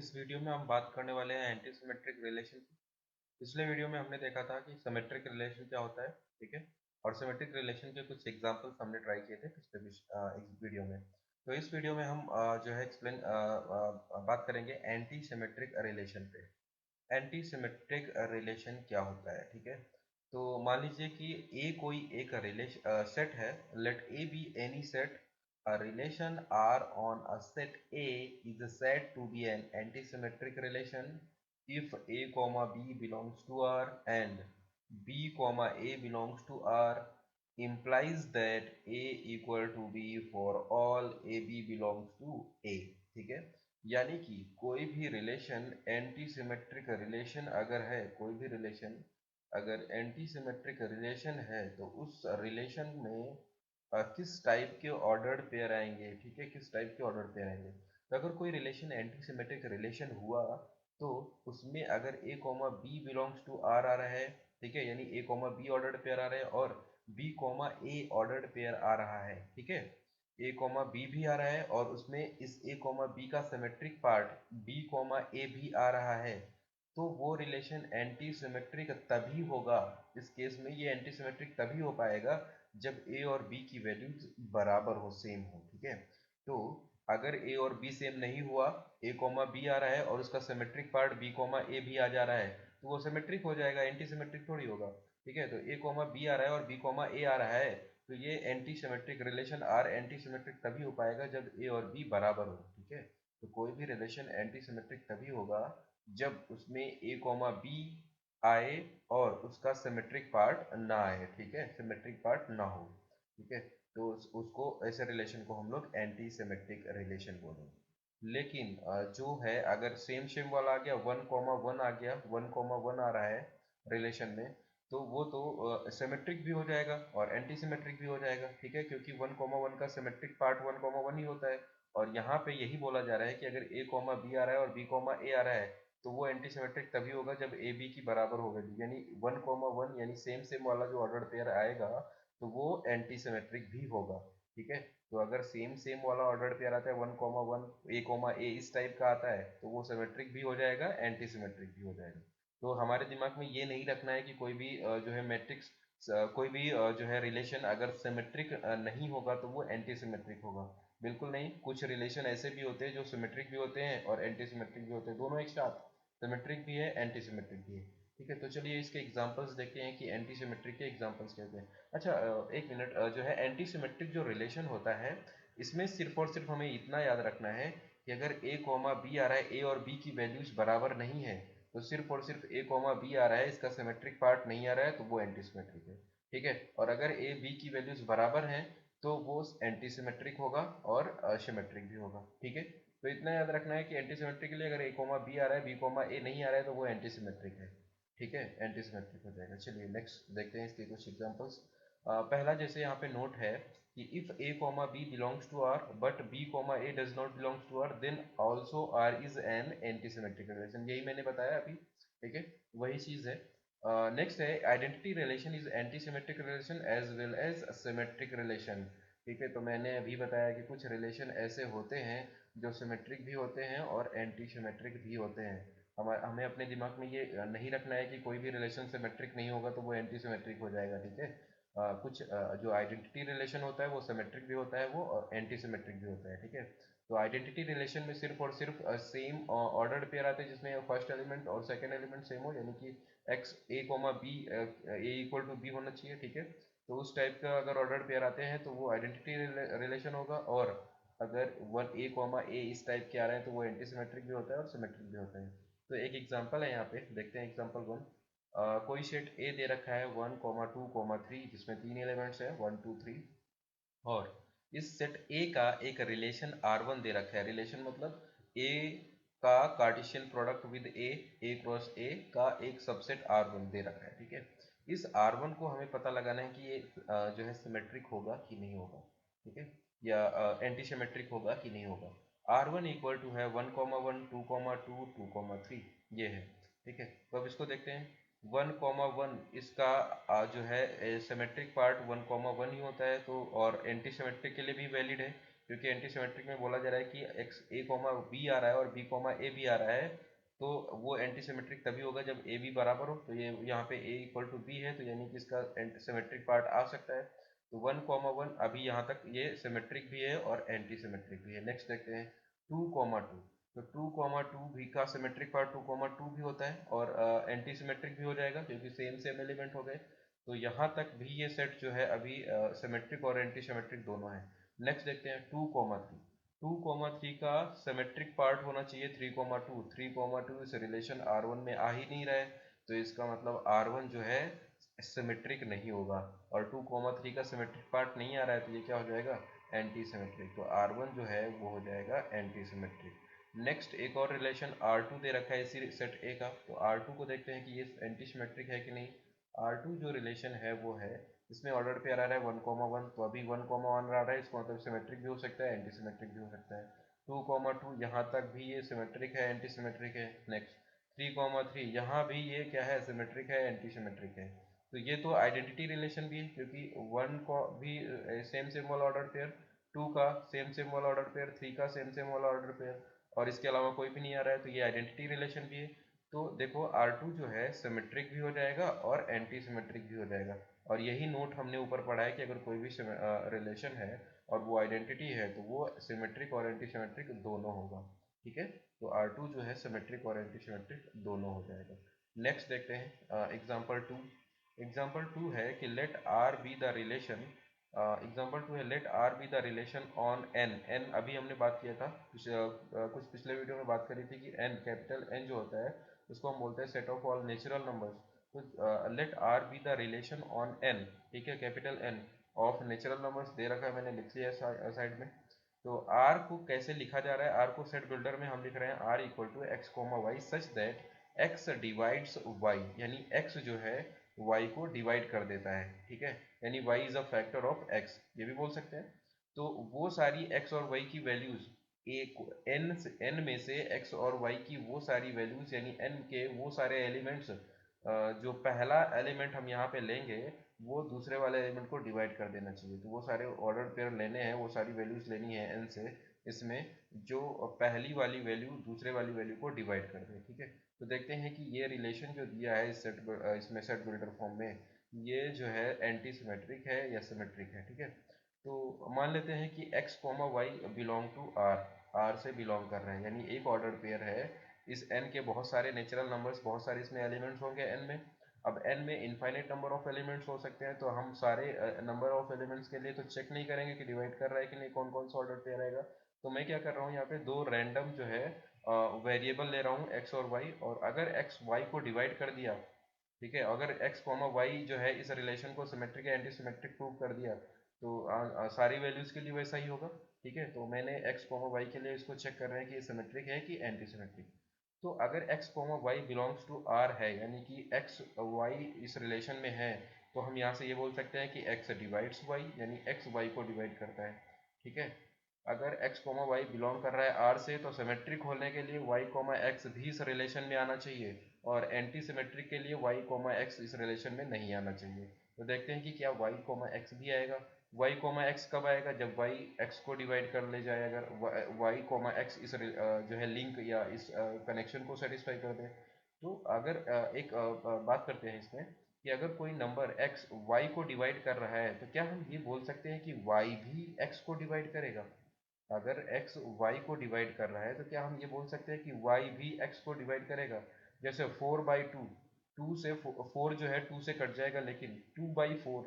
इस वीडियो में हम बात करने वाले हैं एंटी सिमेट्रिक रिलेशन की। पिछले वीडियो में हमने देखा था कि सिमेट्रिक रिलेशन क्या होता है, ठीक है। और सिमेट्रिक रिलेशन के कुछ एग्जांपल्स हमने ट्राई किए थे पिछले वीडियो में। तो इस वीडियो में हम जो है एक्सप्लेन बात करेंगे एंटी सिमेट्रिक रिलेशन पे। एंटी सिमेट्रिक रिलेशन क्या होता है, ठीक है। तो मान लीजिए कि ए कोई एक रिलेशन सेट है। Let A B any set. A relation R on a set A is said to be an antisymmetric relation if A comma B belongs to R and B comma A belongs to R implies that A equal to B for all AB belongs to A। ठीक है। यानी कि कोई भी relation anti symmetric relation अगर है, कोई भी रिलेशन अगर एंटी सिमेट्रिक रिलेशन है तो उस रिलेशन में किस टाइप के ऑर्डर्ड पेयर आएंगे, ठीक है, किस टाइप के ऑर्डर्ड पेयर आएंगे। तो अगर कोई रिलेशन एंटी सिमेट्रिक रिलेशन हुआ तो उसमें अगर A comma B belongs to R आ रहा है, ठीक है, यानी A comma B ordered pair आ रहा है और B comma A ordered pair आ रहा है, ठीक है। ए कॉमा बी भी आ रहा है और उसमें इस ए कॉमा बी का सिमेट्रिक पार्ट बी कॉमा ए भी आ रहा है, तो वो रिलेशन एंटी सिमेट्रिक तभी होगा। इस केस में ये एंटी सिमेट्रिक तभी हो पाएगा जब ए और बी की वैल्यूज बराबर हो, सेम हो, ठीक है। तो अगर ए और बी सेम नहीं हुआ, ए कॉमा बी आ रहा है और उसका सिमेट्रिक पार्ट बी कॉमा ए भी आ जा रहा है, तो वो सिमेट्रिक हो जाएगा, एंटी सिमेट्रिक थोड़ी होगा, ठीक है। तो ए कॉमा बी आ रहा है और बी कॉमा ए आ रहा है, तो ये anti symmetric relation R anti symmetric तभी हो पाएगा जब ए और बी बराबर हो, ठीक है। तो कोई भी रिलेशन एंटी सिमेट्रिक तभी होगा जब उसमें ए कॉमा बी आए और उसका सिमेट्रिक पार्ट ना आए, ठीक है, सिमेट्रिक पार्ट ना हो, ठीक है। तो उसको ऐसे रिलेशन को हम लोग एंटी सिमेट्रिक रिलेशन बोलेंगे। लेकिन जो है अगर सेम सेम वाला आ गया, वन कॉमा वन आ गया, वन कॉमा वन आ रहा है रिलेशन में, तो वो तो सिमेट्रिक भी हो जाएगा और एंटी सिमेट्रिक भी हो जाएगा, ठीक है, क्योंकि वन कॉमा वन का symmetric part one comma one ही होता है। और यहाँ पे यही बोला जा रहा है कि अगर ए कॉमा बी आ रहा है और बी कॉमा ए आ रहा है तो वो एंटी सिमेट्रिक तभी होगा जब ए बी की बराबर होगा, यानी वन कॉमा वन यानी सेम सेम वाला जो ऑर्डर पेयर आएगा तो वो एंटी सिमेट्रिक भी होगा, ठीक है। तो अगर सेम सेम वाला ऑर्डर पेयर आता है वन कॉमा वन ए कॉमा ए इस टाइप का आता है तो वो सिमेट्रिक भी हो जाएगा, एंटी सिमेट्रिक भी हो जाएगा। तो हमारे दिमाग में ये नहीं रखना है कि कोई भी जो है मैट्रिक्स, कोई भी जो है रिलेशन अगर सिमेट्रिक नहीं होगा तो वो एंटी सिमेट्रिक होगा। बिल्कुल नहीं, कुछ रिलेशन ऐसे भी होते हैं जो सिमेट्रिक भी होते हैं और एंटी सिमेट्रिक भी होते हैं, दोनों एक साथ, सिमेट्रिक भी है एंटी सिमेट्रिक भी है, ठीक है। तो चलिए इसके एग्जांपल्स देखते हैं कि एंटी सिमेट्रिक के एग्जांपल्स कैसे हैं। अच्छा, एक मिनट, जो है एंटी सिमेट्रिक जो रिलेशन होता है इसमें सिर्फ और सिर्फ हमें इतना याद रखना है कि अगर ए कॉमा बी आ रहा है, ए और बी की वैल्यूज बराबर नहीं है, तो सिर्फ और सिर्फ ए कॉमा बी आ रहा है, इसका सिमेट्रिक पार्ट नहीं आ रहा है, तो वो एंटी सिमेट्रिक है, ठीक है। और अगर ए बी की वैल्यूज बराबर हैं तो वो एंटी सिमेट्रिक होगा और सिमेट्रिक भी होगा, ठीक है। तो इतना याद रखना है कि एंटी सिमेट्रिक के लिए अगर ए कोमा बी आ रहा है, बी कोमा ए नहीं आ रहा है, तो वो एंटी सिमेट्रिक है, ठीक है, एंटी सिमेट्रिक हो जाएगा। चलिए नेक्स्ट देखते हैं इसके कुछ एग्जांपल्स। पहला जैसे यहाँ पे नोट है कि if A comma B belongs to R but B comma A does not belongs to R then also R is an anti symmetric relation, यही मैंने बताया अभी, ठीक है, वही चीज है। नेक्स्ट है identity relation is anti symmetric relation as well as symmetric relation, ठीक है। तो मैंने अभी बताया कि कुछ रिलेशन ऐसे होते हैं जो सिमेट्रिक भी होते हैं और एंटी सिमेट्रिक भी होते हैं। हमें अपने दिमाग में ये नहीं रखना है कि कोई भी रिलेशन सिमेट्रिक नहीं होगा तो वो एंटी सिमेट्रिक हो जाएगा, ठीक है। कुछ जो आइडेंटिटी रिलेशन होता है वो सिमेट्रिक भी होता है वो और एंटी सिमेट्रिक भी होता है, ठीक है। तो आइडेंटिटी रिलेशन में सिर्फ और सिर्फ सेम ऑर्डर्ड पेयर आते हैं जिसमें फर्स्ट एलिमेंट और सेकंड एलिमेंट सेम हो, यानी कि X A comma B A equal to B होना चाहिए, ठीक है। तो उस टाइप का अगर ऑर्डर पेयर आते हैं तो वो आइडेंटिटी रिलेशन होगा। और अगर वन ए कॉमा ए इस टाइप के आ रहे हैं तो वो एंटी सिमेट्रिक भी होता है और सिमेट्रिक भी होता है। तो एक एग्जांपल है यहाँ पे, देखते हैं एग्जांपल वन। कोई सेट ए दे रखा है one comma two comma three जिसमें तीन एलिमेंट्स है वन टू थ्री, और इस सेट ए का एक रिलेशन आर वन दे रखा है। रिलेशन मतलब ए का Cartesian product with A cross ए का एक सबसेट आर वन दे रखा है, ठीक है। इस आर वन को हमें पता लगाना है कि ये जो है सिमेट्रिक होगा कि नहीं होगा, ठीक है, या एंटी सिमेट्रिक होगा कि नहीं होगा। आर वन इक्वल टू है one comma one two comma two two comma three, ये है, ठीक है। तो अब इसको देखते हैं। वन कॉमा वन इसका जो है symmetric part one comma one ही होता है, तो और एंटी सिमेट्रिक के लिए भी वैलिड है क्योंकि एंटी सिमेट्रिक में बोला जा रहा है कि एक्स ए कॉमा बी आ रहा है और बी कॉमा ए भी आ रहा है, तो वो एंटी सिमेट्रिक तभी होगा जब ए बी बराबर हो। तो ये यहाँ पे ए इक्वल टू बी है, तो यानी कि इसका एंटी सिमेट्रिक पार्ट आ सकता है। तो 1,1 अभी यहाँ तक ये सिमेट्रिक भी है और एंटी सिमेट्रिक भी है। नेक्स्ट देखते हैं 2,2। तो 2,2 भी का सिमेट्रिक पार्ट 2,2 भी होता है और एंटी सिमेट्रिक भी हो जाएगा क्योंकि सेम सेम एलिमेंट हो गए। तो यहाँ तक भी ये सेट जो है अभी सिमेट्रिक और एंटी सिमेट्रिक दोनों है। नेक्स्ट देखते हैं 2,3। 2,3 का सिमेट्रिक पार्ट होना चाहिए 3,2। 3,2 इस रिलेशन R1 में आ ही नहीं रहा है, तो इसका मतलब R1 जो है सिमेट्रिक नहीं होगा। और 2,3 का सिमेट्रिक पार्ट नहीं आ रहा है, तो ये क्या हो जाएगा, एंटी सिमेट्रिक। तो R1 जो है वो हो जाएगा एंटी सिमेट्रिक। नेक्स्ट एक और रिलेशन R2 दे रखा है इसी सेट A का, तो R2 को देखते हैं कि ये एंटी सिमेट्रिक है कि नहीं। R2 जो रिलेशन है वो है, इसमें ऑर्डर पेयर आ रहा है 1,1, तो अभी 1,1 आ रहा है, इसका मतलब सिमेट्रिक भी हो सकता है एंटी सिमेट्रिक भी हो सकता है। 2,2 यहाँ तक भी ये सिमेट्रिक है एंटी सिमेट्रिक है। नेक्स्ट 3,3 यहाँ भी ये क्या है, सिमेट्रिक है एंटी सिमेट्रिक है। तो ये तो आइडेंटिटी रिलेशन भी है क्योंकि 1 को भी सेम सेम वाला ऑर्डर पेयर, 2 का सेम सेम वाला ऑर्डर पेयर, 3 का सेम सेम वाला ऑर्डर पेयर, और इसके अलावा कोई भी नहीं आ रहा है, तो ये आइडेंटिटी रिलेशन भी है। तो देखो R2 जो है सिमेट्रिक भी हो जाएगा और एंटी सिमेट्रिक भी हो जाएगा। और यही नोट हमने ऊपर पढ़ा है कि अगर कोई भी रिलेशन है और वो आइडेंटिटी है तो वो सिमेट्रिक और एंटी सिमेट्रिक दोनों होगा। ठीक है, तो R2 जो है सिमेट्रिक और एंटी सिमेट्रिक दोनों हो जाएगा। नेक्स्ट देखते हैं एग्जाम्पल 2। एग्जाम्पल 2 है कि let R be the relation, example 2 है let R be the relation on N। N अभी हमने बात किया था, कुछ पिछले वीडियो में बात करी थी कि N, कैपिटल N जो होता है उसको हम बोलते हैं set of all natural numbers. तो let R be the relation on N, ठीक है, capital N of natural numbers दे रखा है, मैंने लिख लिया है साइड में। तो R को कैसे लिखा जा रहा है, R को सेट बिल्डर में हम लिख रहे हैं R equal to X comma Y such that x divides y, यानी x जो है y को डिवाइड कर देता है। ठीक है, यानी y is a factor of x, ये भी बोल सकते हैं। तो वो सारी x और y की वैल्यूज n में से x और y की वो सारी वैल्यूज, यानी n के वो सारे एलिमेंट्स, जो पहला एलिमेंट हम यहाँ पे लेंगे वो दूसरे वाले एलिमेंट को डिवाइड कर देना चाहिए। तो वो सारे ऑर्डर पेयर लेने हैं, वो सारी वैल्यूज लेनी है n से, इसमें जो पहली वाली वैल्यू दूसरे वाली वैल्यू को डिवाइड कर दे। ठीक है, तो देखते हैं कि ये रिलेशन जो दिया है इसमें सेट बिल्डर फॉर्म में, ये जो है एंटी सिमेट्रिक है या सिमेट्रिक है। ठीक है, तो मान लेते हैं कि x comma Y belong to r, r से बिलोंग कर रहे हैं, यानी एक ऑर्डर पेयर है। इस n के बहुत सारे नेचुरल नंबर्स, बहुत सारे इसमें एलिमेंट्स होंगे n में। अब n में इनफाइनाइट नंबर ऑफ एलिमेंट्स हो सकते हैं, तो हम सारे नंबर ऑफ एलिमेंट्स के लिए तो चेक नहीं करेंगे कि डिवाइड कर रहा है कि नहीं, कौन कौन सा ऑर्डर पेयर आएगा। तो मैं क्या कर रहा हूँ, यहाँ पे दो रैंडम जो है वेरिएबल ले रहा हूँ x और y, और अगर x y को डिवाइड कर दिया, ठीक है, अगर x कॉमा वाई जो है इस रिलेशन को सिमेट्रिक या एंटी सिमेट्रिक प्रूव कर दिया, तो सारी वैल्यूज के लिए वैसा ही होगा। ठीक है, तो मैंने x कॉमा वाई के लिए इसको चेक कर रहे हैं कि ये सिमेट्रिक है कि एंटी सिमेट्रिक। तो अगर x comma Y belongs to r है, यानी कि x y इस रिलेशन में है, तो हम यहाँ से ये बोल सकते हैं कि x डिवाइड्स y, यानी x y को डिवाइड करता है। ठीक है, अगर x कोमा वाई बिलोंग कर रहा है R से, तो सिमेट्रिक होने के लिए y कोमा x भी इस रिलेशन में आना चाहिए, और एंटी सिमेट्रिक के लिए y कोमा x इस रिलेशन में नहीं आना चाहिए। तो देखते हैं कि क्या y कोमा x भी आएगा। y कोमा x कब आएगा, जब y x को डिवाइड कर ले जाए, अगर y कोमा x इस जो है लिंक या इस कनेक्शन को सेटिस्फाई कर दे। तो अगर एक बात करते हैं इसमें कि अगर कोई नंबर x y को डिवाइड कर रहा है, तो क्या हम ये बोल सकते हैं कि y भी x को डिवाइड करेगा। अगर x y को डिवाइड कर रहा है, तो क्या हम ये बोल सकते हैं कि y भी x को डिवाइड करेगा। जैसे 4/2, 2 से 4 जो है 2 से कट जाएगा, लेकिन 2/4,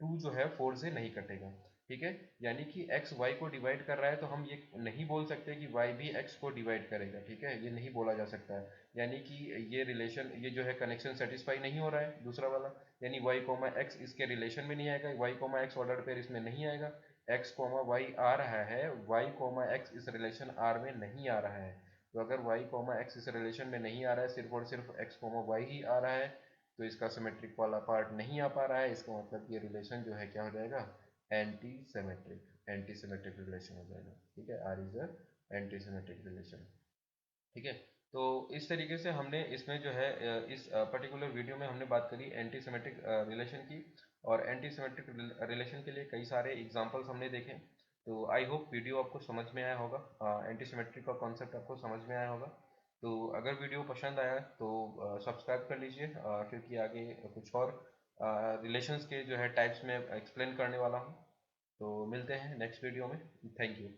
2 जो है 4 से नहीं कटेगा। ठीक है, यानी कि x y को डिवाइड कर रहा है, तो हम ये नहीं बोल सकते कि y भी x को डिवाइड करेगा। ठीक है, ये नहीं बोला जा सकता है, यानी कि ये रिलेशन, ये जो है कनेक्शन सेटिस्फाई नहीं हो रहा है दूसरा वाला, यानी y कोमा x इसके रिलेशन में नहीं आएगा, y comma x order pair इसमें नहीं आएगा। x कोमा y आ रहा है, y कोमा x इस रिलेशन R में नहीं आ रहा है। तो अगर y कोमा x इस रिलेशन में नहीं आ रहा है, सिर्फ और सिर्फ x कोमा y ही आ रहा है, तो इसका सिमेट्रिक वाला पार्ट नहीं आ पा रहा है। इसका मतलब ये रिलेशन जो है क्या हो जाएगा, anti symmetric, anti symmetric relation हो जाएगा। ठीक है, R is a anti symmetric relation. ठीक है, तो इस तरीके से हमने इसमें जो है इस पर्टिकुलर वीडियो में हमने बात करी एंटी सिमेट्रिक रिलेशन की, और एंटी सिमेट्रिक रिलेशन के लिए कई सारे एग्जांपल्स हमने देखे। तो आई होप वीडियो आपको समझ में आया होगा, एंटी सिमेट्री का कॉन्सेप्ट आपको समझ में आया होगा। तो अगर वीडियो पसंद आया तो सब्सक्राइब कर लीजिए, क्योंकि आगे कुछ और रिलेशंस के जो है टाइप्स में एक्सप्लेन करने वाला हूँ। तो मिलते हैं नेक्स्ट वीडियो में। Thank you.